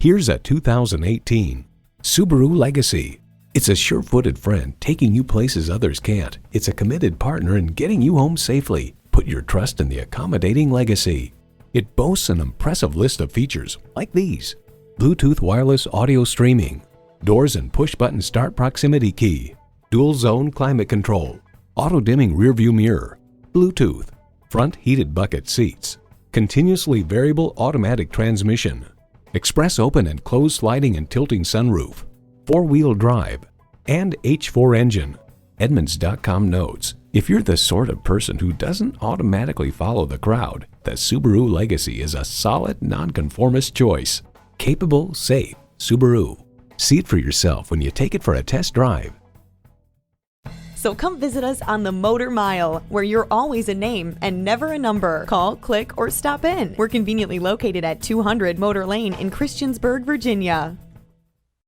Here's a 2018 Subaru Legacy. It's a sure-footed friend taking you places others can't. It's a committed partner in getting you home safely. Put your trust in the accommodating Legacy. It boasts an impressive list of features like these: Bluetooth wireless audio streaming, doors and push-button start proximity key, dual-zone climate control, auto-dimming rearview mirror, Bluetooth, front heated bucket seats, continuously variable automatic transmission, express open and closed sliding and tilting sunroof, four-wheel drive, and H4 engine. Edmunds.com notes, if you're the sort of person who doesn't automatically follow the crowd, the Subaru Legacy is a solid, nonconformist choice. Capable, safe, Subaru. See it for yourself when you take it for a test drive. So come visit us on the Motor Mile, where you're always a name and never a number. Call, click, or stop in. We're conveniently located at 200 Motor Lane in Christiansburg, Virginia.